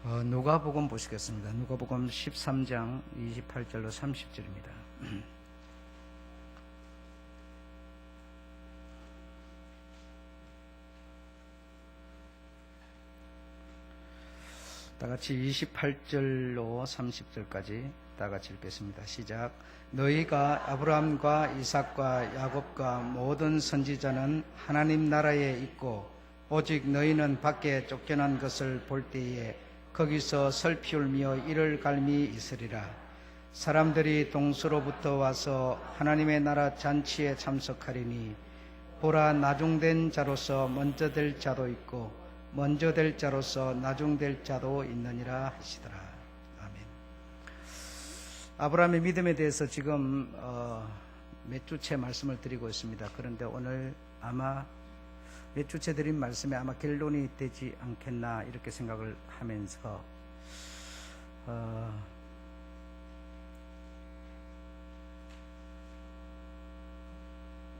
누가복음 보시겠습니다. 누가복음 13장 28절로 30절입니다. 다같이 28절로 30절까지 다같이 읽겠습니다. 시작. 너희가 아브라함과 이삭과 야곱과 모든 선지자는 하나님 나라에 있고 오직 너희는 밖에 쫓겨난 것을 볼 때에 거기서 슬피 울며 이를 갈미 있으리라. 사람들이 동서로부터 와서 하나님의 나라 잔치에 참석하리니 보라, 나중된 자로서 먼저 될 자도 있고 먼저 될 자로서 나중될 자도 있느니라 하시더라. 아멘. 아브라함의 믿음에 대해서 지금 몇 주째 말씀을 드리고 있습니다. 그런데 오늘 아마 몇 주째 드린 말씀에 아마 결론이 되지 않겠나 이렇게 생각을 하면서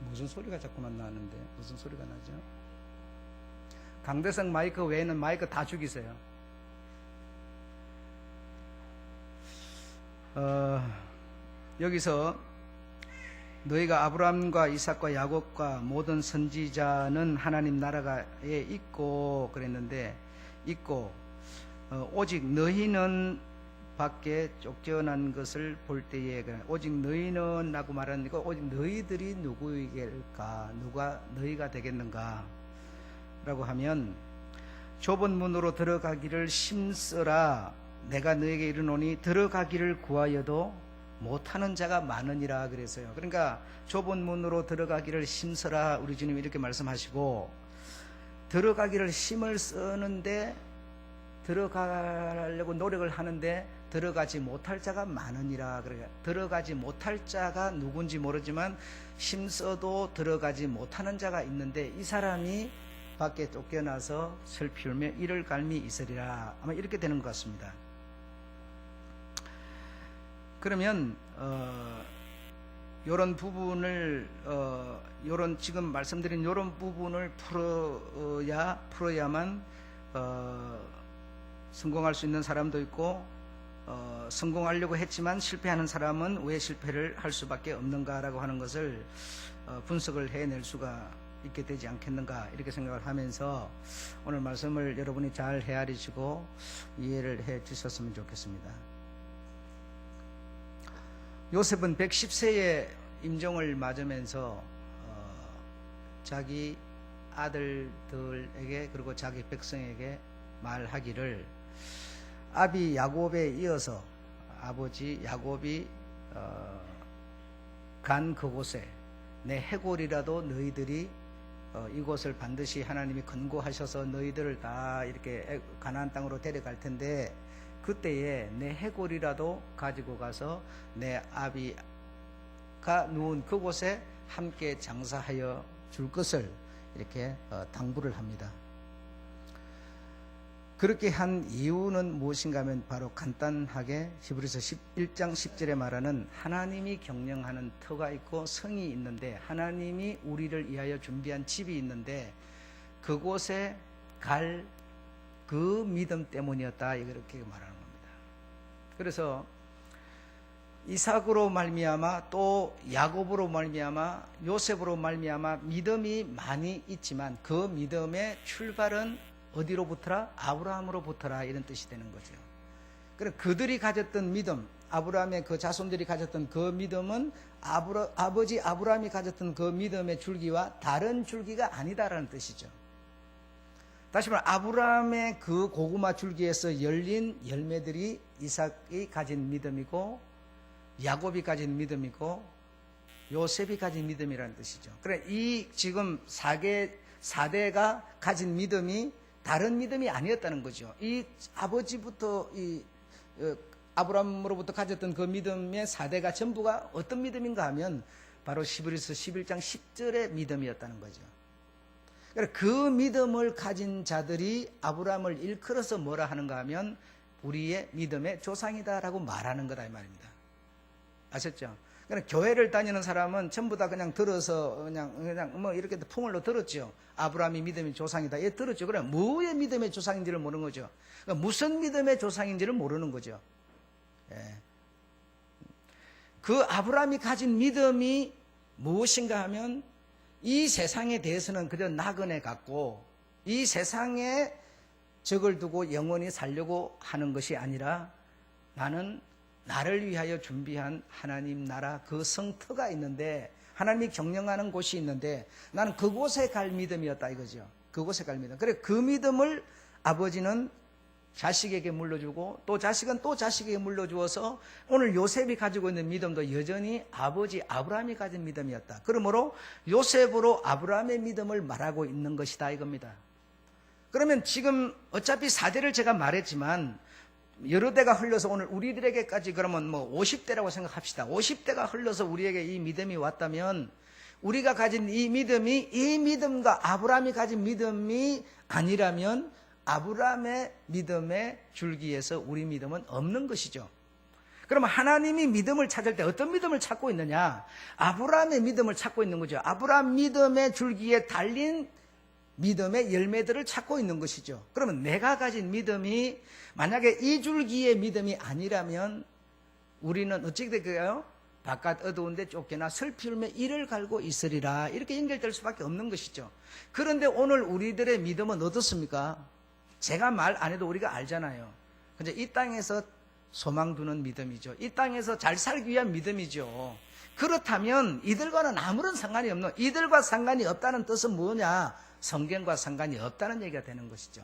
무슨 소리가 자꾸만 나는데 무슨 소리가 나죠? 강대성 마이크 외에는 마이크 다 죽이세요. 여기서 너희가 아브라함과 이삭과 야곱과 모든 선지자는 하나님 나라에 있고 그랬는데 있고 오직 너희는 밖에 쫓겨난 것을 볼 때에 오직 너희는 라고 말하는 거 오직 너희들이 누구이길까? 누가 너희가 되겠는가? 라고 하면 좁은 문으로 들어가기를 힘쓰라. 내가 너에게 이르노니 들어가기를 구하여도 못하는 자가 많으니라 그랬어요. 그러니까 좁은 문으로 들어가기를 힘쓰라 우리 주님이 이렇게 말씀하시고 들어가기를 힘을 쓰는데 들어가려고 노력을 하는데 들어가지 못할 자가 많으니라. 그러니까 들어가지 못할 자가 누군지 모르지만 힘써도 들어가지 못하는 자가 있는데 이 사람이 밖에 쫓겨나서 슬피 울며 이를 갈미 있으리라. 아마 이렇게 되는 것 같습니다. 그러면 요런 부분을 요런 지금 말씀드린 요런 부분을 풀어야만 성공할 수 있는 사람도 있고 성공하려고 했지만 실패하는 사람은 왜 실패를 할 수밖에 없는가라고 하는 것을 분석을 해낼 수가 있게 되지 않겠는가 이렇게 생각을 하면서 오늘 말씀을 여러분이 잘 헤아리시고 이해를 해 주셨으면 좋겠습니다. 요셉은 110세에 임종을 맞으면서 자기 아들들에게 그리고 자기 백성에게 말하기를 아비 야곱에 이어서 아버지 야곱이 간 그곳에 내 해골이라도 너희들이 이곳을 반드시 하나님이 건고하셔서 너희들을 다 이렇게 가나안 땅으로 데려갈 텐데 그때에 내 해골이라도 가지고 가서 내 아비가 누운 그곳에 함께 장사하여 줄 것을 이렇게 당부를 합니다. 그렇게 한 이유는 무엇인가 하면 바로 간단하게 히브리서 11장 10절에 말하는 하나님이 경영하는 터가 있고 성이 있는데 하나님이 우리를 위하여 준비한 집이 있는데 그곳에 갈 그 믿음 때문이었다 이렇게 말하는 겁니다. 그래서 이삭으로 말미암아 또 야곱으로 말미암아 요셉으로 말미암아 믿음이 많이 있지만 그 믿음의 출발은 어디로부터라? 아브라함으로부터라 이런 뜻이 되는 거죠. 그래서 그들이 가졌던 믿음, 아브라함의 그 자손들이 가졌던 그 믿음은 아버지 아브라함이 가졌던 그 믿음의 줄기와 다른 줄기가 아니다라는 뜻이죠. 다시 말해 아브라함의 그 고구마 줄기에서 열린 열매들이 이삭이 가진 믿음이고 야곱이 가진 믿음이고 요셉이 가진 믿음이라는 뜻이죠. 그래 이 지금 4대가 가진 믿음이 다른 믿음이 아니었다는 거죠. 이 아버지부터 아브라함으로부터 가졌던 그 믿음의 4대가 전부가 어떤 믿음인가 하면 바로 히브리서 11장 10절의 믿음이었다는 거죠. 그 믿음을 가진 자들이 아브라함을 일컬어서 뭐라 하는가 하면 우리의 믿음의 조상이다라고 말하는 거다 이 말입니다. 아셨죠? 그러니까 교회를 다니는 사람은 전부 다 그냥 들어서 그냥 뭐 이렇게 풍을로 들었죠. 아브라함이 믿음의 조상이다. 예, 들었죠. 그래 뭐의 믿음의 조상인지를 모르는 거죠. 그러니까 무슨 믿음의 조상인지를 모르는 거죠. 예. 그 아브라함이 가진 믿음이 무엇인가 하면 이 세상에 대해서는 그저 나그네 같고 이 세상에 적을 두고 영원히 살려고 하는 것이 아니라 나는 나를 위하여 준비한 하나님 나라 그 성터가 있는데 하나님이 경영하는 곳이 있는데 나는 그곳에 갈 믿음이었다 이거죠. 그곳에 갈 믿음. 그래 그 믿음을 아버지는 자식에게 물려주고 또 자식은 또 자식에게 물려주어서 오늘 요셉이 가지고 있는 믿음도 여전히 아버지 아브라함이 가진 믿음이었다. 그러므로 요셉으로 아브라함의 믿음을 말하고 있는 것이다 이겁니다. 그러면 지금 어차피 4대를 제가 말했지만 여러 대가 흘러서 오늘 우리들에게까지 그러면 뭐 50대라고 생각합시다. 50대가 흘러서 우리에게 이 믿음이 왔다면 우리가 가진 이 믿음이 이 믿음과 아브라함이 가진 믿음이 아니라면 아브라함의 믿음의 줄기에서 우리 믿음은 없는 것이죠. 그러면 하나님이 믿음을 찾을 때 어떤 믿음을 찾고 있느냐? 아브라함의 믿음을 찾고 있는 거죠. 아브라함 믿음의 줄기에 달린 믿음의 열매들을 찾고 있는 것이죠. 그러면 내가 가진 믿음이 만약에 이 줄기의 믿음이 아니라면 우리는 어찌 될까요? 바깥 어두운데 쫓겨나 슬피 울며 이를 갈고 있으리라 이렇게 연결될 수밖에 없는 것이죠. 그런데 오늘 우리들의 믿음은 어떻습니까? 제가 말 안 해도 우리가 알잖아요. 근데 이 땅에서 소망 두는 믿음이죠. 이 땅에서 잘 살기 위한 믿음이죠. 그렇다면 이들과는 아무런 상관이 없는, 이들과 상관이 없다는 뜻은 뭐냐? 성경과 상관이 없다는 얘기가 되는 것이죠.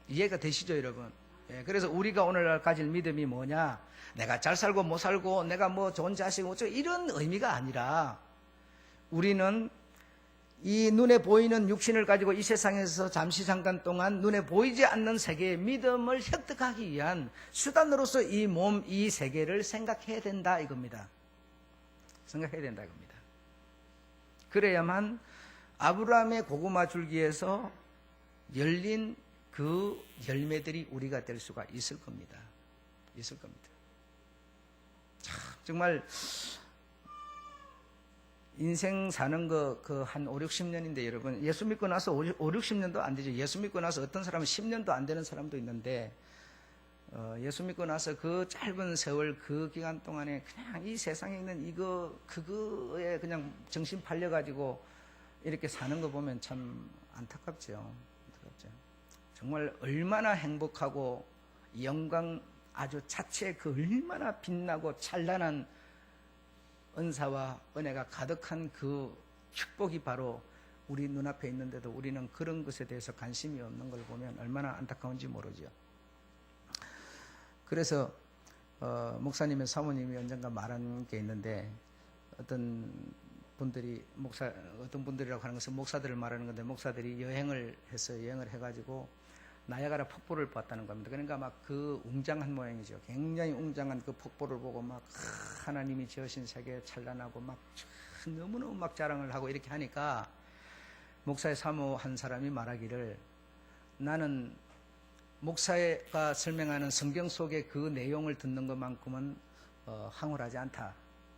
이해가 되시죠, 여러분? 예, 그래서 우리가 오늘날 가질 믿음이 뭐냐? 내가 잘 살고 못 살고 내가 뭐 좋은 자식 어쩌고 이런 의미가 아니라 우리는 이 눈에 보이는 육신을 가지고 이 세상에서 잠시 잠깐 동안 눈에 보이지 않는 세계의 믿음을 획득하기 위한 수단으로서 이 몸, 이 세계를 생각해야 된다 이겁니다. 생각해야 된다 이겁니다. 그래야만 아브라함의 고구마 줄기에서 열린 그 열매들이 우리가 될 수가 있을 겁니다. 있을 겁니다. 참, 정말 인생 사는 거 한 5, 60년인데 여러분 예수 믿고 나서 5, 60년도 안 되죠. 예수 믿고 나서 어떤 사람은 10년도 안 되는 사람도 있는데 예수 믿고 나서 그 짧은 세월 그 기간 동안에 그냥 이 세상에 있는 그거에 그냥 정신 팔려가지고 이렇게 사는 거 보면 참 안타깝죠. 안타깝죠. 정말 얼마나 행복하고 영광 아주 자체 그 얼마나 빛나고 찬란한 은사와 은혜가 가득한 그 축복이 바로 우리 눈앞에 있는데도 우리는 그런 것에 대해서 관심이 없는 걸 보면 얼마나 안타까운지 모르죠. 그래서 목사님의 사모님이 언젠가 말한 게 있는데 어떤 분들이라고 하는 것은 목사들을 말하는 건데 목사들이 여행을 해가지고 나야가라 폭포를 봤다는 겁니다. 그러니까 막 그 웅장한 모양이죠. 굉장히 웅장한 그 폭포를 보고 막 하나님이 지으신 세계에 찬란하고 막 너무너무 막 자랑을 하고 이렇게 하니까 목사의 사모 한 사람이 말하기를 나는 목사가 설명하는 성경 속의 그 내용을 듣는 것만큼은 황홀하지 않다.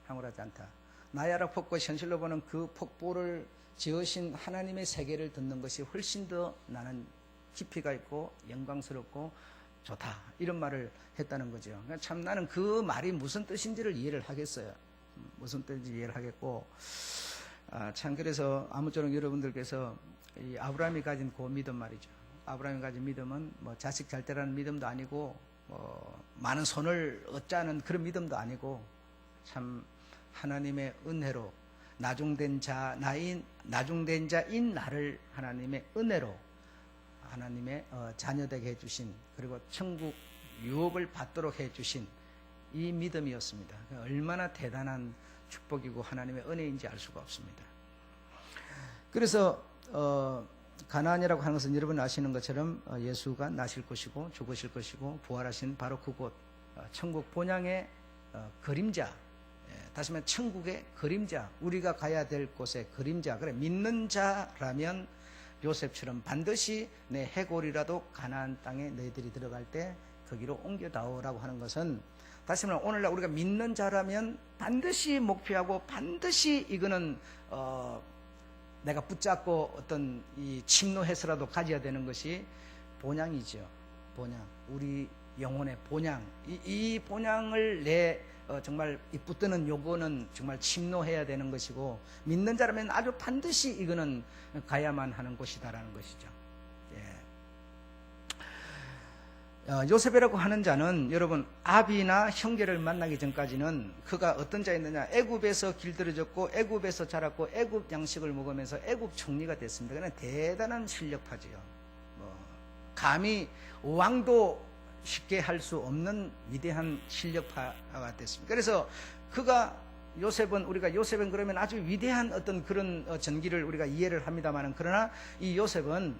황홀하지 않다. 나야라 폭포 현실로 보는 그 폭포를 지으신 하나님의 세계를 듣는 것이 훨씬 더 나는 깊이가 있고 영광스럽고 좋다 이런 말을 했다는 거죠. 그러니까 참 나는 그 말이 무슨 뜻인지를 이해를 하겠어요. 무슨 뜻인지 이해를 하겠고 참 그래서 아무쪼록 여러분들께서 이 아브라함이 가진 그 믿음 말이죠. 아브라함이 가진 믿음은 뭐 자식 잘 되라는 믿음도 아니고 많은 손을 얻자는 그런 믿음도 아니고 참 하나님의 은혜로 나중된 자인 나를 하나님의 은혜로 하나님의 자녀되게 해주신 그리고 천국 유업을 받도록 해주신 이 믿음이었습니다. 얼마나 대단한 축복이고 하나님의 은혜인지 알 수가 없습니다. 그래서 가나안이라고 하는 것은 여러분 아시는 것처럼 예수가 나실 것이고 죽으실 것이고 부활하신 바로 그곳 천국 본향의 그림자, 다시 말해 천국의 그림자, 우리가 가야 될 곳의 그림자. 그래 믿는 자라면 요셉처럼 반드시 내 해골이라도 가나안 땅에 너희들이 들어갈 때 거기로 옮겨다오라고 하는 것은, 다시 말하면 오늘날 우리가 믿는 자라면 반드시 목표하고 반드시 이거는 내가 붙잡고 어떤 이 침노해서라도 가져야 되는 것이 본향이죠. 본향, 우리 영혼의 본향. 이 본향을 정말 이 붙드는 요거는 정말 침노해야 되는 것이고, 믿는 자라면 아주 반드시 이거는 가야만 하는 곳이다라는 것이죠. 요셉이라고 하는 자는 여러분 아비나 형제를 만나기 전까지는 그가 어떤 자였느냐, 애굽에서 길들여졌고 애굽에서 자랐고 애굽 양식을 먹으면서 애굽 총리가 됐습니다. 그냥 대단한 실력파지요. 감히 왕도 쉽게 할 수 없는 위대한 실력파가 됐습니다. 그래서 요셉은 그러면 아주 위대한 어떤 그런 전기를 우리가 이해를 합니다만, 그러나 이 요셉은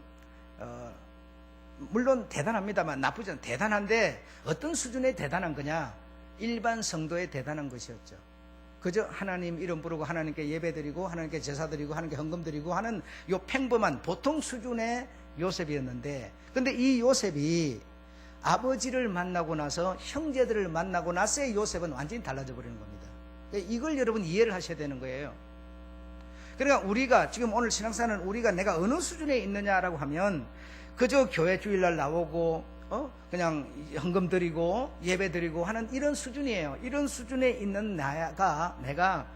물론 대단합니다만, 나쁘지 않아요. 대단한데 어떤 수준의 대단한 거냐, 일반 성도의 대단한 것이었죠. 그저 하나님 이름 부르고 하나님께 예배드리고 하나님께 제사드리고 하나님께 헌금드리고 하는 요 평범한 보통 수준의 요셉이었는데, 근데 이 요셉이 아버지를 만나고 나서, 형제들을 만나고 나서의 요셉은 완전히 달라져 버리는 겁니다. 이걸 여러분 이해를 하셔야 되는 거예요. 그러니까 우리가 지금 오늘 신앙생활은 우리가 내가 어느 수준에 있느냐라고 하면, 그저 교회 주일날 나오고 그냥 헌금 드리고 예배 드리고 하는 이런 수준이에요. 이런 수준에 있는 내가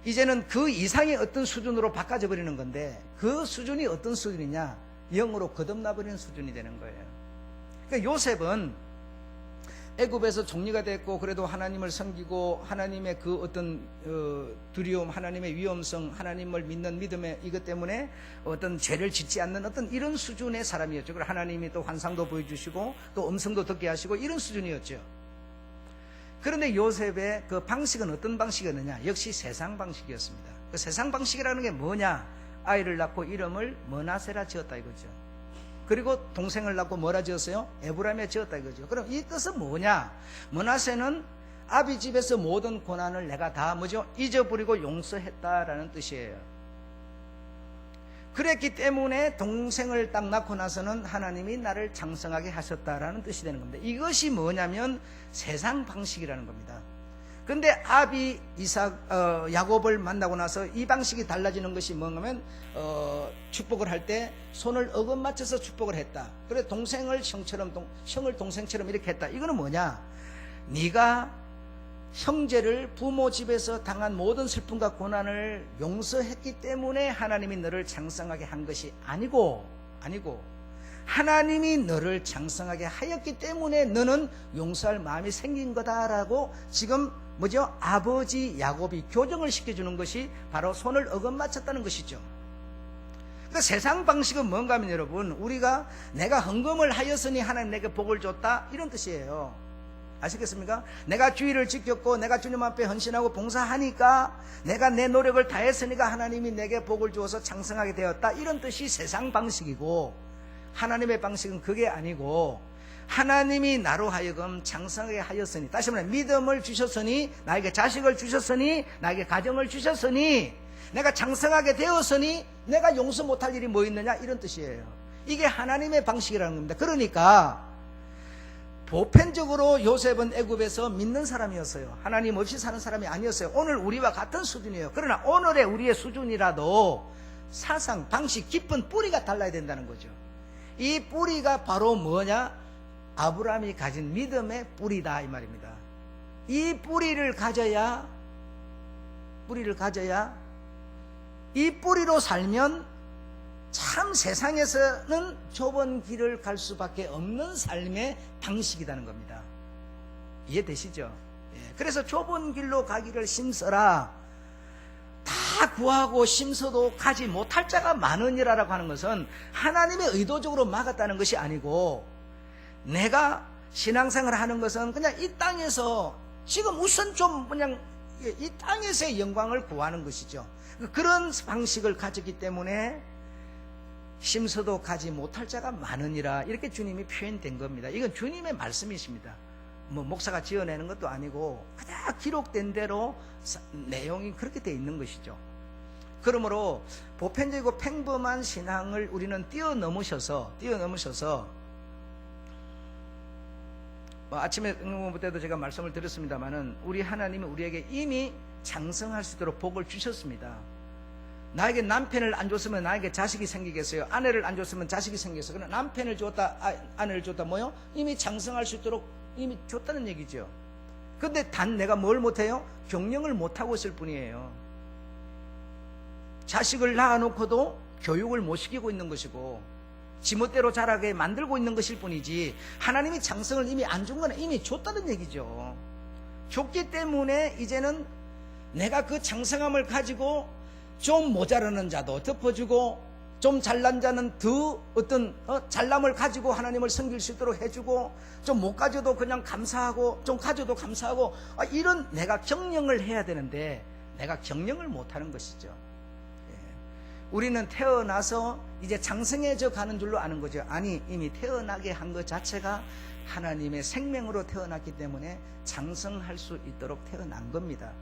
이제는 그 이상의 어떤 수준으로 바꿔져 버리는 건데, 그 수준이 어떤 수준이냐, 영으로 거듭나 버리는 수준이 되는 거예요. 그러니까 요셉은 애굽에서 총리가 됐고, 그래도 하나님을 섬기고 하나님의 그 어떤 두려움, 하나님의 위엄성, 하나님을 믿는 믿음의 이것 때문에 어떤 죄를 짓지 않는 어떤 이런 수준의 사람이었죠. 그리고 하나님이 또 환상도 보여주시고 또 음성도 듣게 하시고 이런 수준이었죠. 그런데 요셉의 그 방식은 어떤 방식이었느냐, 역시 세상 방식이었습니다. 그 세상 방식이라는 게 뭐냐, 아이를 낳고 이름을 머나세라 지었다 이거죠. 그리고 동생을 낳고 뭐라 지었어요? 에브라임에 지었다 이거죠. 그럼 이 뜻은 뭐냐? 머나세는 아비 집에서 모든 고난을 내가 다 잊어버리고 용서했다라는 뜻이에요. 그랬기 때문에 동생을 딱 낳고 나서는 하나님이 나를 장성하게 하셨다라는 뜻이 되는 겁니다. 이것이 뭐냐면 세상 방식이라는 겁니다. 근데 아비 야곱을 만나고 나서 이 방식이 달라지는 것이 뭔가면 축복을 할 때 손을 어긋 맞춰서 축복을 했다. 그래 동생을 형을 동생처럼 이렇게 했다. 이거는 뭐냐? 네가 형제를 부모 집에서 당한 모든 슬픔과 고난을 용서했기 때문에 하나님이 너를 장성하게 한 것이 아니고 하나님이 너를 장성하게 하였기 때문에 너는 용서할 마음이 생긴 거다라고 지금 아버지 야곱이 교정을 시켜주는 것이 바로 손을 어긋 맞췄다는 것이죠. 그러니까 세상 방식은 뭔가 하면 여러분, 우리가 내가 헌금을 하였으니 하나님 내게 복을 줬다 이런 뜻이에요. 아시겠습니까? 내가 주의를 지켰고 내가 주님 앞에 헌신하고 봉사하니까 내가 내 노력을 다했으니까 하나님이 내게 복을 주어서 장성하게 되었다, 이런 뜻이 세상 방식이고, 하나님의 방식은 그게 아니고, 하나님이 나로 하여금 장성하게 하였으니, 다시 말해 믿음을 주셨으니, 나에게 자식을 주셨으니, 나에게 가정을 주셨으니, 내가 장성하게 되었으니 내가 용서 못할 일이 뭐 있느냐, 이런 뜻이에요. 이게 하나님의 방식이라는 겁니다. 그러니까 보편적으로 요셉은 애굽에서 믿는 사람이었어요. 하나님 없이 사는 사람이 아니었어요. 오늘 우리와 같은 수준이에요. 그러나 오늘의 우리의 수준이라도 사상, 방식, 깊은 뿌리가 달라야 된다는 거죠. 이 뿌리가 바로 뭐냐? 아브라함이 가진 믿음의 뿌리다 이 말입니다. 이 뿌리를 가져야 이 뿌리로 살면 참 세상에서는 좁은 길을 갈 수밖에 없는 삶의 방식이라는 겁니다. 이해되시죠? 그래서 좁은 길로 가기를 힘써라. 다 구하고 심서도 가지 못할 자가 많으니라라고 하는 것은 하나님의 의도적으로 막았다는 것이 아니고, 내가 신앙생활을 하는 것은 그냥 이 땅에서 지금 우선 좀 그냥 이 땅에서의 영광을 구하는 것이죠. 그런 방식을 가졌기 때문에 심서도 가지 못할 자가 많으니라, 이렇게 주님이 표현된 겁니다. 이건 주님의 말씀이십니다. 목사가 지어내는 것도 아니고 그냥 기록된 대로 내용이 그렇게 되어 있는 것이죠. 그러므로 보편적이고 평범한 신앙을 우리는 뛰어넘으셔서 아침에 응원부 때도 제가 말씀을 드렸습니다마는 우리 하나님이 우리에게 이미 장성할 수 있도록 복을 주셨습니다. 나에게 남편을 안 줬으면 나에게 자식이 생기겠어요? 아내를 안 줬으면 자식이 생기겠어요? 그러나 남편을 줬다, 아내를 줬다, 뭐요? 이미 장성할 수 있도록 이미 줬다는 얘기죠. 근데 단 내가 뭘 못해요? 경영을 못하고 있을 뿐이에요. 자식을 낳아놓고도 교육을 못 시키고 있는 것이고 지멋대로 자라게 만들고 있는 것일 뿐이지, 하나님이 장성을 이미 안 준 건 이미 줬다는 얘기죠. 줬기 때문에 이제는 내가 그 장성함을 가지고 좀 모자라는 자도 덮어주고, 좀 잘난 자는 더 어떤 잘남을 가지고 하나님을 섬길 수 있도록 해주고, 좀 못 가져도 그냥 감사하고, 좀 가져도 감사하고, 이런 내가 경영을 해야 되는데 내가 경영을 못하는 것이죠. 우리는 태어나서 이제 장성해져 가는 줄로 아는 거죠. 아니, 이미 태어나게 한 것 자체가 하나님의 생명으로 태어났기 때문에 장성할 수 있도록 태어난 겁니다.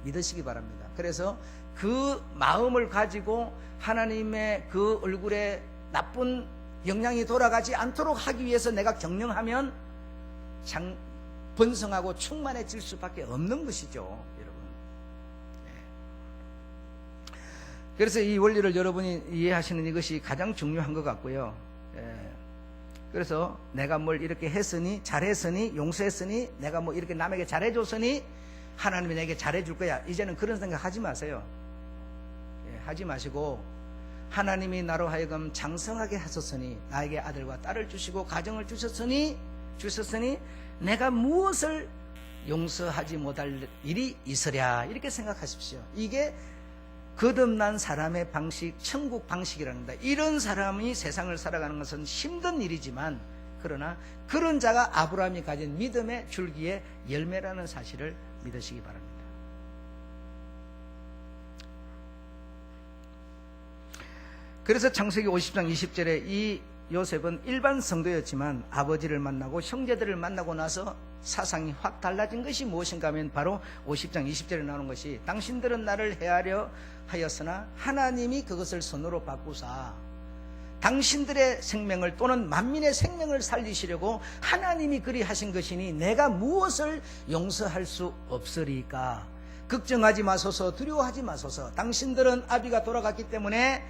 믿으시기 바랍니다. 그래서 그 마음을 가지고 하나님의 그 얼굴에 나쁜 영향이 돌아가지 않도록 하기 위해서 내가 경영하면 번성하고 충만해질 수밖에 없는 것이죠, 여러분. 그래서 이 원리를 여러분이 이해하시는 이것이 가장 중요한 것 같고요. 그래서 내가 뭘 이렇게 했으니, 잘했으니, 용서했으니, 내가 뭐 이렇게 남에게 잘해줬으니 하나님이 내게 잘해줄 거야, 이제는 그런 생각 하지 마세요. 하지 마시고, 하나님이 나로 하여금 장성하게 하셨으니, 나에게 아들과 딸을 주시고 가정을 주셨으니 내가 무엇을 용서하지 못할 일이 있으랴, 이렇게 생각하십시오. 이게 거듭난 사람의 방식, 천국 방식이라는 겁니다. 이런 사람이 세상을 살아가는 것은 힘든 일이지만, 그러나 그런 자가 아브라함이 가진 믿음의 줄기의 열매라는 사실을 믿으시기 바랍니다. 그래서 창세기 50장 20절에 이 요셉은 일반 성도였지만 아버지를 만나고 형제들을 만나고 나서 사상이 확 달라진 것이 무엇인가 하면 바로 50장 20절에 나오는 것이, 당신들은 나를 해하려 하였으나 하나님이 그것을 선으로 바꾸사 당신들의 생명을 또는 만민의 생명을 살리시려고 하나님이 그리 하신 것이니 내가 무엇을 용서할 수 없으리까. 걱정하지 마소서, 두려워하지 마소서. 당신들은 아비가 돌아갔기 때문에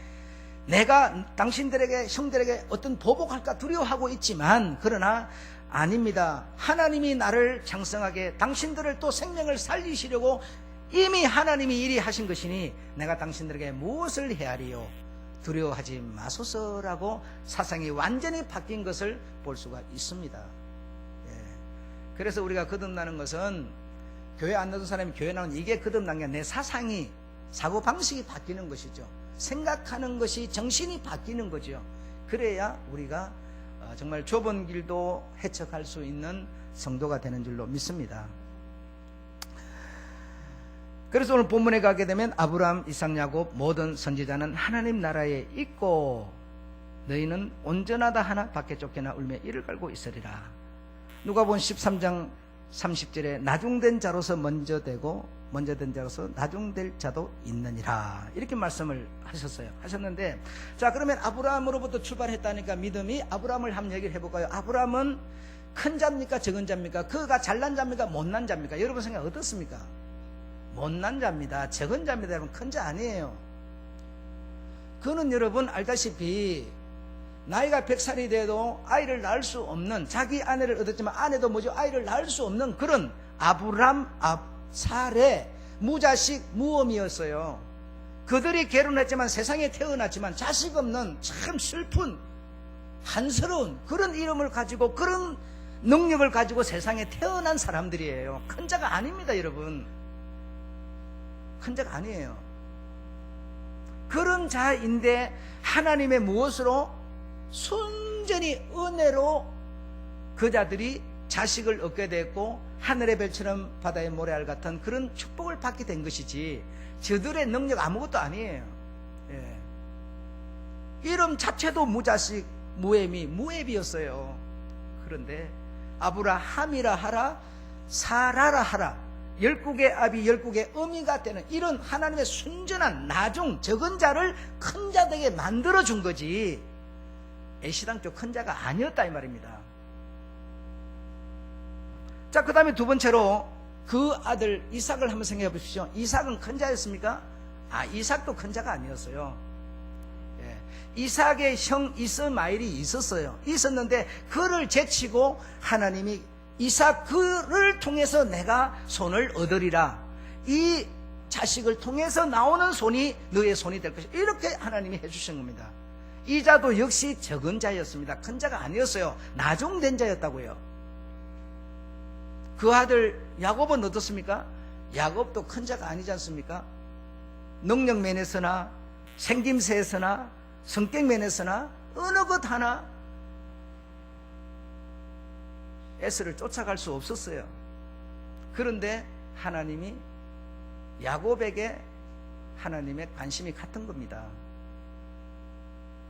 내가 당신들에게, 형들에게 어떤 보복할까 두려워하고 있지만, 그러나 아닙니다. 하나님이 나를 장성하게, 당신들을 또 생명을 살리시려고 이미 하나님이 이리 하신 것이니 내가 당신들에게 무엇을 헤아리요, 두려워하지 마소서라고 사상이 완전히 바뀐 것을 볼 수가 있습니다. 그래서 우리가 거듭나는 것은, 교회 안 나온 사람이 교회 나온, 이게 거듭난 게 내 사상이, 사고방식이 바뀌는 것이죠. 생각하는 것이, 정신이 바뀌는 거죠. 그래야 우리가 정말 좁은 길도 헤쳐갈 수 있는 성도가 되는 줄로 믿습니다. 그래서 오늘 본문에 가게 되면 아브라함, 이삭, 야곱 모든 선지자는 하나님 나라에 있고 너희는 온전하다 하나 밖에 쫓겨나 울며 이를 갈고 있으리라. 누가복음 13장 30절에 나중된 자로서 먼저 된 자로서 나중될 자도 있느니라, 이렇게 말씀을 하셨는데, 자, 그러면 아브라함으로부터 출발했다니까 믿음이, 아브라함을 한번 얘기를 해볼까요? 아브라함은 큰 자입니까, 적은 자입니까? 그가 잘난 자입니까, 못난 자입니까? 여러분 생각 어떻습니까? 못난 자입니다. 적은 자입니다. 여러분, 큰 자 아니에요. 그는 여러분 알다시피 나이가 100살이 돼도 아이를 낳을 수 없는, 자기 아내를 얻었지만 아내도 아이를 낳을 수 없는 그런 아브람, 살의 무자식, 무엄이었어요. 그들이 결혼했지만 세상에 태어났지만 자식 없는 참 슬픈, 한스러운 그런 이름을 가지고, 그런 능력을 가지고 세상에 태어난 사람들이에요. 큰 자가 아닙니다, 여러분. 큰 자가 아니에요. 그런 자인데 하나님의 무엇으로? 순전히 은혜로 그 자들이 자식을 얻게 됐고 하늘의 별처럼 바다의 모래알 같은 그런 축복을 받게 된 것이지, 저들의 능력 아무것도 아니에요. 이름 자체도 무자식, 무앱이었어요. 그런데 아브라함이라 하라, 사라라 하라, 열국의 아비, 열국의 어미가 되는 이런 하나님의 순전한 나중, 적은 자를 큰 자 되게 만들어준 거지, 애시당초 큰 자가 아니었다 이 말입니다. 자, 그 다음에 두 번째로 그 아들 이삭을 한번 생각해 보십시오. 이삭은 큰 자였습니까? 이삭도 큰 자가 아니었어요. 예. 이삭의 형 이스마엘이 있었어요. 있었는데 그를 제치고 하나님이 이삭 그를 통해서 내가 손을 얻으리라. 이 자식을 통해서 나오는 손이 너의 손이 될 것이다. 이렇게 하나님이 해주신 겁니다. 이 자도 역시 적은 자였습니다. 큰 자가 아니었어요. 나중된 자였다고요. 그 아들 야곱은 어떻습니까? 야곱도 큰 자가 아니지 않습니까? 능력 면에서나 생김새에서나 성격 면에서나 어느 것 하나 에스를 쫓아갈 수 없었어요. 그런데 하나님이 야곱에게 하나님의 관심이 같은 겁니다.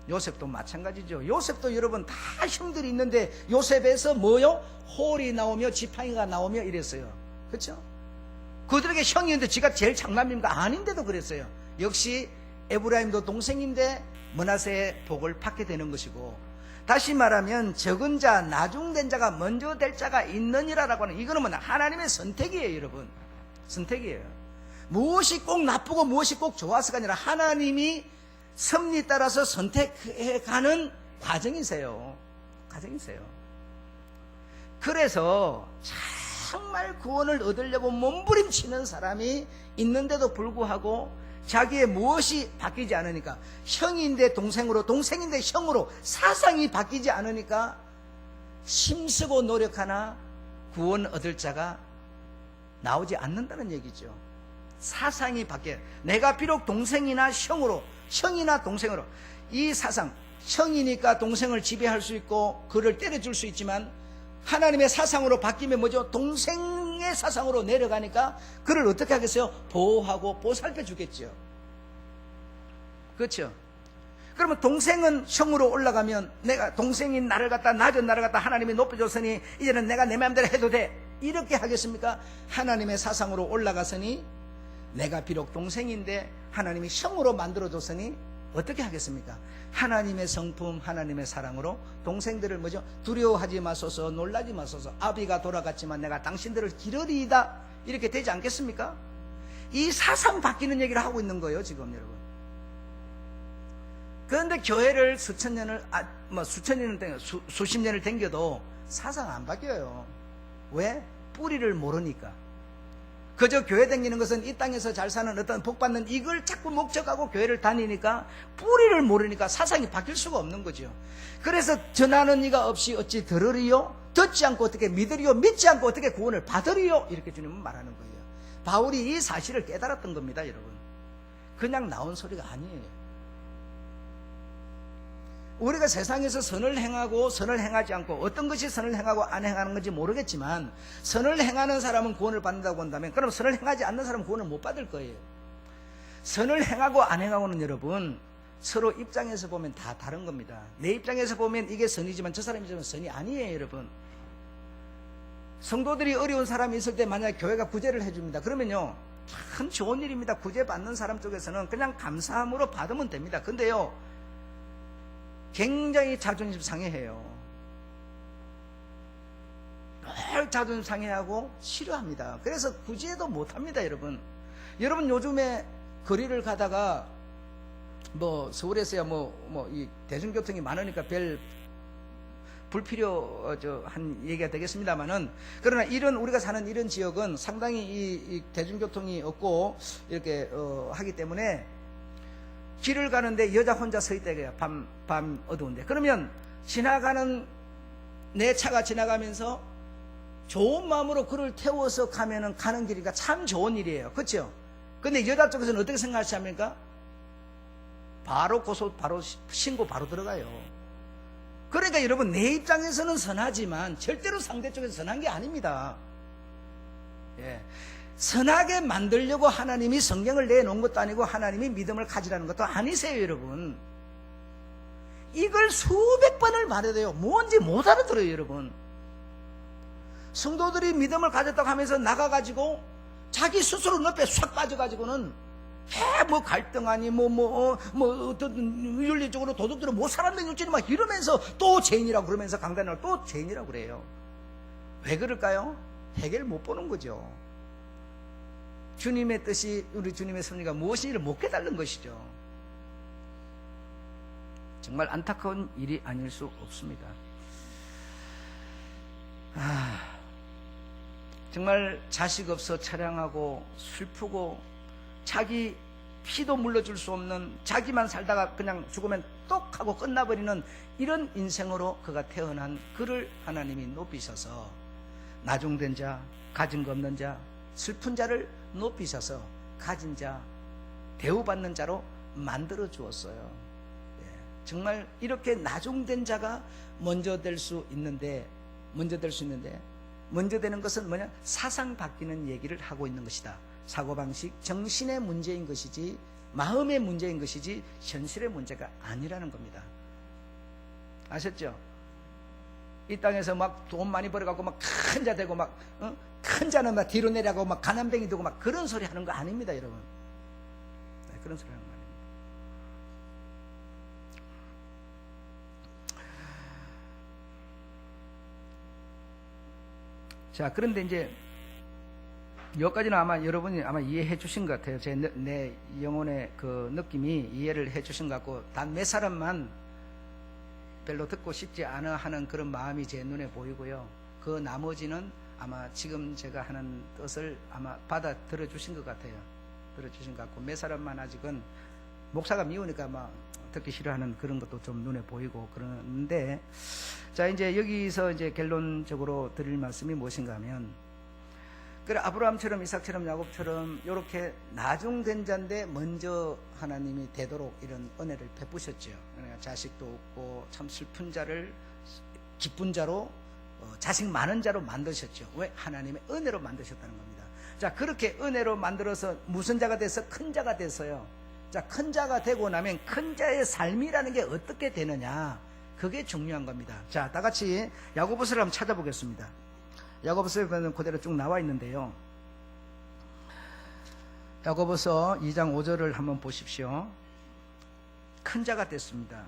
요셉도 마찬가지죠. 요셉도 여러분 다 형들이 있는데 요셉에서 뭐요? 홀이 나오며 지팡이가 나오며 이랬어요. 그렇죠? 그들에게 형이었는데 지가 제일 장남입니까? 아닌데도 그랬어요. 역시 에브라임도 동생인데 므낫세의 복을 받게 되는 것이고, 다시 말하면 적은 자, 나중된 자가 먼저 될 자가 있느니라라고 하는, 이거는 뭐냐? 하나님의 선택이에요, 여러분. 선택이에요. 무엇이 꼭 나쁘고 무엇이 꼭 좋아서가 아니라 하나님이 섭리 따라서 선택해가는 과정이세요. 과정이세요. 그래서 정말 구원을 얻으려고 몸부림치는 사람이 있는데도 불구하고 자기의 무엇이 바뀌지 않으니까, 형인데 동생으로, 동생인데 형으로 사상이 바뀌지 않으니까 힘쓰고 노력하나 구원 얻을 자가 나오지 않는다는 얘기죠. 사상이 바뀌어요. 내가 비록 동생이나 형으로, 형이나 동생으로, 이 사상, 형이니까 동생을 지배할 수 있고 그를 때려줄 수 있지만 하나님의 사상으로 바뀌면 뭐죠? 동생의 사상으로 내려가니까 그를 어떻게 하겠어요? 보호하고 보살펴 주겠죠. 그렇죠? 그러면 동생은 형으로 올라가면, 내가 동생인 나를 갖다, 낮은 나를 갖다 하나님이 높여줬으니 이제는 내가 내 마음대로 해도 돼, 이렇게 하겠습니까? 하나님의 사상으로 올라갔으니, 내가 비록 동생인데 하나님이 형으로 만들어줬으니 어떻게 하겠습니까? 하나님의 성품, 하나님의 사랑으로 동생들을 뭐죠? 두려워하지 마소서, 놀라지 마소서, 아비가 돌아갔지만 내가 당신들을 기르리이다, 이렇게 되지 않겠습니까? 이 사상 바뀌는 얘기를 하고 있는 거예요, 지금 여러분. 그런데 교회를 수천 년을, 수십 년을 댕겨도 사상 안 바뀌어요. 왜? 뿌리를 모르니까. 그저 교회 다니는 것은 이 땅에서 잘 사는 어떤 복받는 이걸 자꾸 목적하고 교회를 다니니까 뿌리를 모르니까 사상이 바뀔 수가 없는 거죠. 그래서 전하는 이가 없이 어찌 들으리요? 듣지 않고 어떻게 믿으리요? 믿지 않고 어떻게 구원을 받으리요? 이렇게 주님은 말하는 거예요. 바울이 이 사실을 깨달았던 겁니다, 여러분. 그냥 나온 소리가 아니에요. 우리가 세상에서 선을 행하고 선을 행하지 않고, 어떤 것이 선을 행하고 안 행하는 건지 모르겠지만 선을 행하는 사람은 구원을 받는다고 한다면, 그럼 선을 행하지 않는 사람은 구원을 못 받을 거예요. 선을 행하고 안 행하고는 여러분 서로 입장에서 보면 다 다른 겁니다. 내 입장에서 보면 이게 선이지만 저 사람 입장에서는 선이 아니에요, 여러분. 성도들이 어려운 사람이 있을 때 만약에 교회가 구제를 해줍니다. 그러면요, 참 좋은 일입니다. 구제 받는 사람 쪽에서는 그냥 감사함으로 받으면 됩니다. 근데요, 굉장히 자존심 상해해요. 늘 자존심 상해하고 싫어합니다. 그래서 구제도 못합니다, 여러분. 여러분 요즘에 거리를 가다가 서울에서야 이 대중교통이 많으니까 별 불필요한 얘기가 되겠습니다만은, 그러나 우리가 사는 이런 지역은 상당히 이 대중교통이 없고 이렇게 하기 때문에 길을 가는데 여자 혼자 서 있다 이거야. 밤 어두운데. 그러면 지나가는 내 차가 지나가면서 좋은 마음으로 그를 태워서 가면은 가는 길이니까 참 좋은 일이에요. 그렇죠? 근데 여자 쪽에서는 어떻게 생각하십니까? 바로 신고 바로 들어가요. 그러니까 여러분, 내 입장에서는 선하지만 절대로 상대 쪽에서 선한 게 아닙니다. 예. 선하게 만들려고 하나님이 성경을 내놓은 것도 아니고 하나님이 믿음을 가지라는 것도 아니세요, 여러분. 이걸 수백 번을 말해야 돼요. 뭔지 못 알아들어요, 여러분. 성도들이 믿음을 가졌다고 하면서 나가가지고 자기 스스로 늪에 싹 빠져가지고는 갈등하니 어떤 윤리적으로 도덕적으로 못 살았는 육진이 막 이러면서 또 죄인이라고 그러면서 강단을 또 죄인이라고 그래요. 왜 그럴까요? 해결 못 보는 거죠. 주님의 뜻이, 우리 주님의 섭리가 무엇인지를 못 깨달은 것이죠. 정말 안타까운 일이 아닐 수 없습니다. 정말 자식 없어 처량하고 슬프고 자기 피도 물려줄 수 없는, 자기만 살다가 그냥 죽으면 똑 하고 끝나버리는 이런 인생으로 그가 태어난 그를 하나님이 높이셔서 나중된 자, 가진 거 없는 자, 슬픈 자를 높이셔서 가진 자, 대우받는 자로 만들어 주었어요. 정말 이렇게 나중된 자가 먼저 될 수 있는데, 먼저 되는 것은 뭐냐? 사상 바뀌는 얘기를 하고 있는 것이다. 사고방식, 정신의 문제인 것이지, 마음의 문제인 것이지 현실의 문제가 아니라는 겁니다. 아셨죠? 이 땅에서 막 돈 많이 벌어갖고 막 큰 자 되고 막, 큰 자는 막 뒤로 내려가고 막 가난뱅이 되고 막 그런 소리 하는 거 아닙니다, 여러분. 네, 그런 소리 하는 거 아닙니다. 자, 그런데 이제 여기까지는 아마 여러분이 아마 이해해 주신 것 같아요. 내 영혼의 그 느낌이 이해를 해 주신 것 같고, 단 몇 사람만 별로 듣고 싶지 않아 하는 그런 마음이 제 눈에 보이고요. 그 나머지는 아마 지금 제가 하는 뜻을 아마 받아들여 주신 것 같아요. 들어주신 것 같고, 몇 사람만 아직은 목사가 미우니까 막 듣기 싫어하는 그런 것도 좀 눈에 보이고 그러는데, 자, 이제 여기서 이제 결론적으로 드릴 말씀이 무엇인가 하면, 그래, 아브라함처럼 이삭처럼 야곱처럼 이렇게 나중된 자인데 먼저 하나님이 되도록 이런 은혜를 베푸셨죠. 그러니까 자식도 없고 참 슬픈 자를 기쁜 자로, 자식 많은 자로 만드셨죠. 왜? 하나님의 은혜로 만드셨다는 겁니다. 자, 그렇게 은혜로 만들어서 무슨 자가 돼서 큰 자가 됐어요. 자, 큰 자가 되고 나면 큰 자의 삶이라는 게 어떻게 되느냐, 그게 중요한 겁니다. 자, 다 같이 야고보서를 한번 찾아보겠습니다. 야고보서에 보면 그대로 쭉 나와 있는데요. 야고보서 2장 5절을 한번 보십시오. 큰 자가 됐습니다.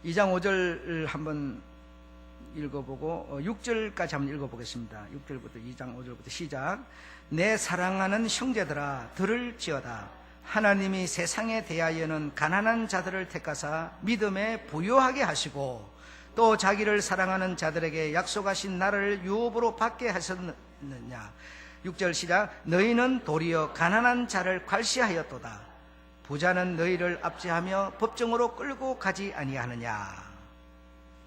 2장 5절을 한번 읽어보고 6절까지 한번 읽어보겠습니다. 6절부터 2장 5절부터 시작. 내 사랑하는 형제들아, 들을지어다. 하나님이 세상에 대하여는 가난한 자들을 택하사 믿음에 부요하게 하시고 또 자기를 사랑하는 자들에게 약속하신 나를 유업으로 받게 하셨느냐. 6절 시작. 너희는 도리어 가난한 자를 괄시하였도다. 부자는 너희를 압제하며 법정으로 끌고 가지 아니하느냐.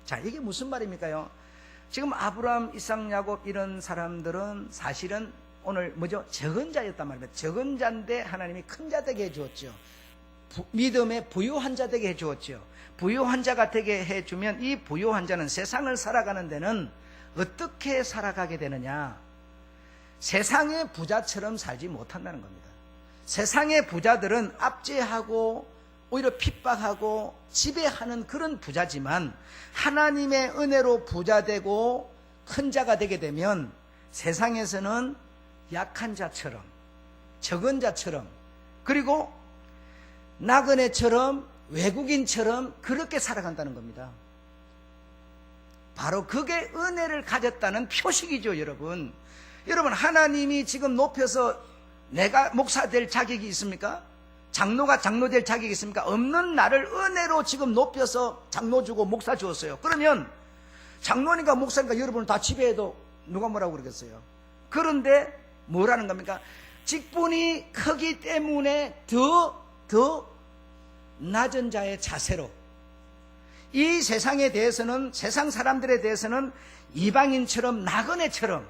자, 이게 무슨 말입니까요? 지금 아브라함, 이삭, 야곱 이런 사람들은 사실은 오늘 뭐죠? 적은 자였단 말입니다. 적은 자인데 하나님이 큰 자 되게 해주었죠. 믿음에 부유한 자 되게 해주었죠. 부유한 자가 되게 해주면 이 부유한 자는 세상을 살아가는 데는 어떻게 살아가게 되느냐? 세상의 부자처럼 살지 못한다는 겁니다. 세상의 부자들은 압제하고 오히려 핍박하고 지배하는 그런 부자지만, 하나님의 은혜로 부자되고 큰 자가 되게 되면 세상에서는 약한 자처럼, 적은 자처럼, 그리고 나그네처럼, 외국인처럼 그렇게 살아간다는 겁니다. 바로 그게 은혜를 가졌다는 표식이죠, 여러분. 여러분, 하나님이 지금 높여서 내가 목사 될 자격이 있습니까? 장로가 장로 될 자격이 있습니까? 없는 나를 은혜로 지금 높여서 장로 주고 목사 주었어요. 그러면 장로니까 목사니까 여러분을 다 지배해도 누가 뭐라고 그러겠어요? 그런데 뭐라는 겁니까? 직분이 크기 때문에 더 낮은 자의 자세로, 이 세상에 대해서는, 세상 사람들에 대해서는 이방인처럼, 나그네처럼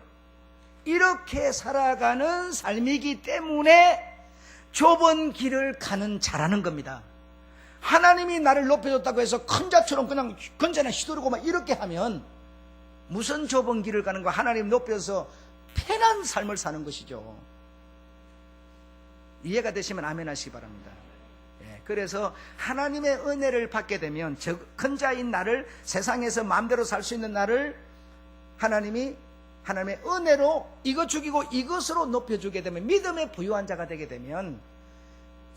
이렇게 살아가는 삶이기 때문에 좁은 길을 가는 자라는 겁니다. 하나님이 나를 높여줬다고 해서 큰 자처럼 그냥 건전에 휘두르고 막 이렇게 하면 무슨 좁은 길을 가는 거, 하나님 높여서 편한 삶을 사는 것이죠. 이해가 되시면 아멘 하시기 바랍니다. 그래서 하나님의 은혜를 받게 되면 큰 자인 나를, 세상에서 마음대로 살 수 있는 나를 하나님이 하나님의 은혜로 이것 죽이고 이것으로 높여주게 되면, 믿음의 부유한 자가 되게 되면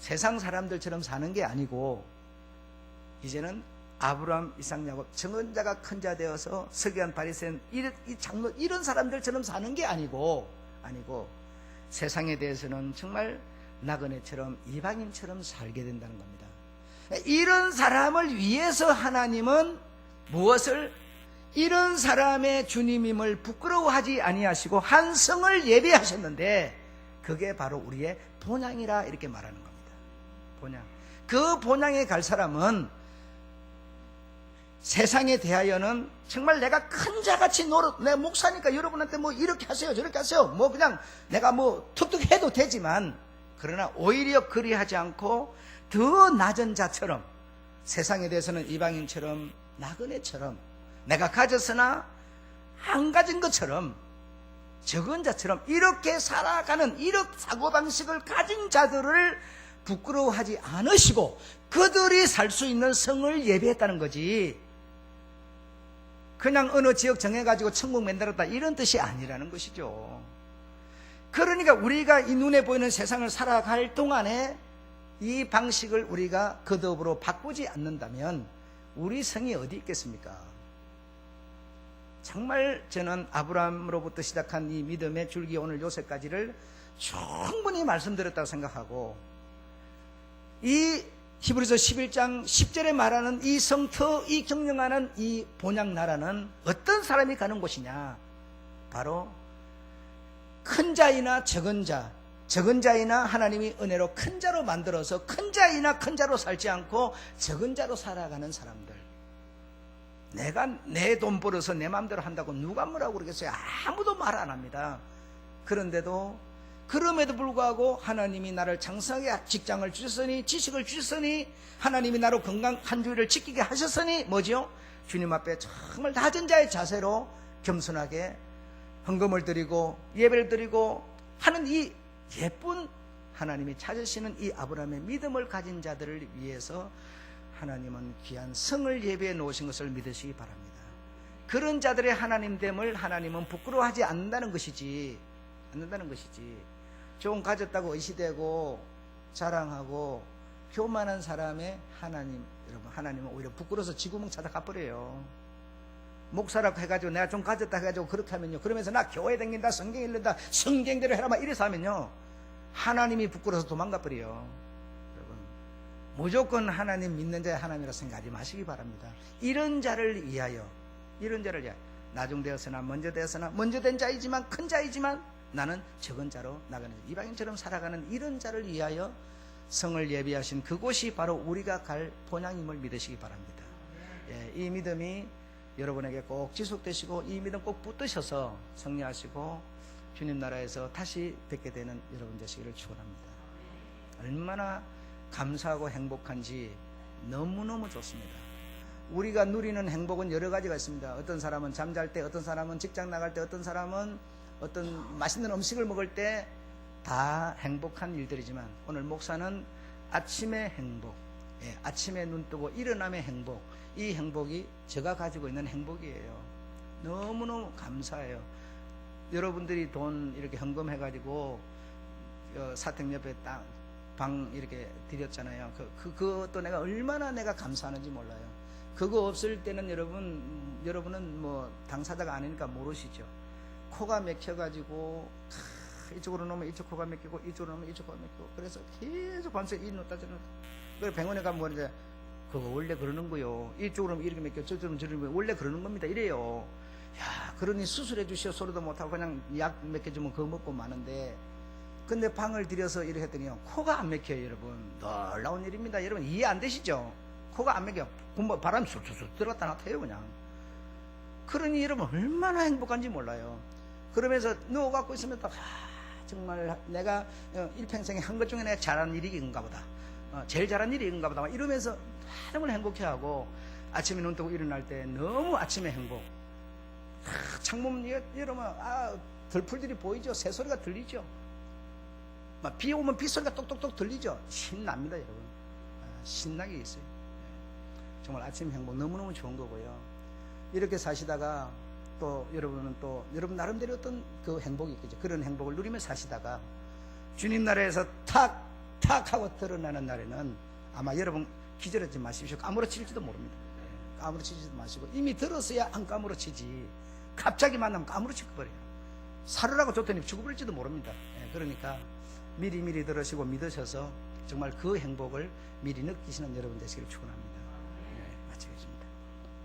세상 사람들처럼 사는 게 아니고 이제는 아브라함, 이삭, 야곱 적은 자가 큰 자 되어서 서기관, 바리새인 이 장로 이런 사람들처럼 사는 게 아니고 세상에 대해서는 정말 나그네처럼 이방인처럼 살게 된다는 겁니다. 이런 사람을 위해서 하나님은 무엇을, 이런 사람의 주님임을 부끄러워하지 아니하시고 한 성을 예비하셨는데 그게 바로 우리의 본향이라 이렇게 말하는 겁니다. 본향. 그 본향에 갈 사람은 세상에 대하여는 정말 내가 큰 자같이 내 목사니까 여러분한테 뭐 이렇게 하세요 저렇게 하세요 뭐 그냥 내가 뭐 툭툭 해도 되지만, 그러나 오히려 그리하지 않고 더 낮은 자처럼, 세상에 대해서는 이방인처럼 나그네처럼, 내가 가졌으나 안 가진 것처럼 적은 자처럼 이렇게 살아가는 이런 사고방식을 가진 자들을 부끄러워하지 않으시고 그들이 살 수 있는 성을 예비했다는 거지, 그냥 어느 지역 정해가지고 천국 만들었다 이런 뜻이 아니라는 것이죠. 그러니까 우리가 이 눈에 보이는 세상을 살아갈 동안에 이 방식을 우리가 거듭으로 바꾸지 않는다면 우리 성이 어디 있겠습니까? 정말 저는 아브라함으로부터 시작한 이 믿음의 줄기 오늘 요새까지를 충분히 말씀드렸다고 생각하고, 이 히브리서 11장 10절에 말하는 이 성터, 이 경영하는 이 본향 나라는 어떤 사람이 가는 곳이냐, 바로 큰 자이나 적은 자, 적은 자이나 하나님이 은혜로 큰 자로 만들어서 큰 자이나 큰 자로 살지 않고 적은 자로 살아가는 사람들. 내가 내 돈 벌어서 내 마음대로 한다고 누가 뭐라고 그러겠어요? 아무도 말 안 합니다. 그럼에도 불구하고 하나님이 나를 장성하게 직장을 주셨으니, 지식을 주셨으니, 하나님이 나로 건강 한 주일을 지키게 하셨으니 뭐죠? 주님 앞에 정말 낮은 자의 자세로 겸손하게 헌금을 드리고 예배를 드리고 하는 이 예쁜 하나님이 찾으시는 이 아브라함의 믿음을 가진 자들을 위해서 하나님은 귀한 성을 예배해 놓으신 것을 믿으시기 바랍니다. 그런 자들의 하나님됨을 하나님은 부끄러워하지 않는다는 것이지, 좀 가졌다고 의시되고 자랑하고 교만한 사람의 하나님, 여러분, 하나님은 오히려 부끄러워서 지구멍 찾아 가버려요. 목사라고 해가지고 내가 좀 가졌다 해가지고 그렇게 하면요, 그러면서 나 교회 다닌다, 성경 읽는다, 성경대로 해라 막 이래서 하면요, 하나님이 부끄러워서 도망가버려요. 여러분, 무조건 하나님 믿는 자의 하나님이라 생각하지 마시기 바랍니다. 이런 자를 위하여, 나중되었으나 먼저 된 자이지만, 큰 자이지만 나는 적은 자로 나가는, 이방인처럼 살아가는 이런 자를 위하여 성을 예비하신 그곳이 바로 우리가 갈 본향임을 믿으시기 바랍니다. 이 믿음이 여러분에게 꼭 지속되시고 이 믿음 꼭 붙드셔서 승리하시고 주님 나라에서 다시 뵙게 되는 여러분 되시기를 축원합니다. 얼마나 감사하고 행복한지 너무너무 좋습니다. 우리가 누리는 행복은 여러 가지가 있습니다. 어떤 사람은 잠잘 때, 어떤 사람은 직장 나갈 때, 어떤 사람은 어떤 맛있는 음식을 먹을 때, 다 행복한 일들이지만 오늘 목사는 아침의 행복, 아침에 눈 뜨고 일어남의 행복, 이 행복이 제가 가지고 있는 행복이에요. 너무너무 감사해요. 여러분들이 돈 이렇게 헌금해가지고 사택 옆에 방 이렇게 드렸잖아요. 그것도 내가 얼마나 내가 감사하는지 몰라요. 그거 없을 때는 여러분은 뭐 당사자가 아니니까 모르시죠. 코가 막혀가지고 이쪽으로 놓으면 이쪽 코가 막히고 이쪽으로 놓으면 이쪽 코가 막히고, 그래서 계속 밤새 이 놓다 저 놓다. 그래서 병원에 가면 뭐냐, 그거 원래 그러는 거요. 이쪽으로 하면 이렇게 막혀, 저쪽으로 저렇게 막혀. 원래 그러는 겁니다. 이래요. 야, 그러니 수술해 주시오 소리도 못하고 그냥 약 몇 개 주면 그거 먹고 마는데, 근데 방을 들여서 이렇게 했더니요, 코가 안 막혀요. 여러분, 놀라운 일입니다. 여러분 이해 안 되시죠? 코가 안 막혀. 바람이 쑥쑥쑥 들어갔다 나타요 그냥. 그러니 여러분 얼마나 행복한지 몰라요. 그러면서 누워갖고 있으면 또 정말 내가 일평생에 한 것 중에 내가 잘한 일이 이건가 보다, 제일 잘한 일이 이건가 보다 이러면서 정말 행복해하고, 아침에 눈 뜨고 일어날 때 너무 아침에 행복. 창문 열으면 들풀들이 보이죠. 새소리가 들리죠. 비 오면 빗소리가 똑똑똑 들리죠. 신납니다 여러분. 신나게 있어요. 정말 아침 행복 너무너무 좋은 거고요. 이렇게 사시다가 또 여러분은 또 여러분 나름대로 어떤 그 행복이 있겠죠. 그런 행복을 누리며 사시다가 주님 나라에서 탁 하고 드러나는 날에는 아마 여러분 기절하지 마십시오. 아무렇지 않을지도 모릅니다. 까무러치지도 마시고, 이미 들었어야 안 까무러치지. 갑자기 만나면 까무러치 버려요. 살으라고 줬더니 죽어버릴지도 모릅니다. 예, 그러니까 미리 들으시고 믿으셔서 정말 그 행복을 미리 느끼시는 여러분 되시기를 축원합니다.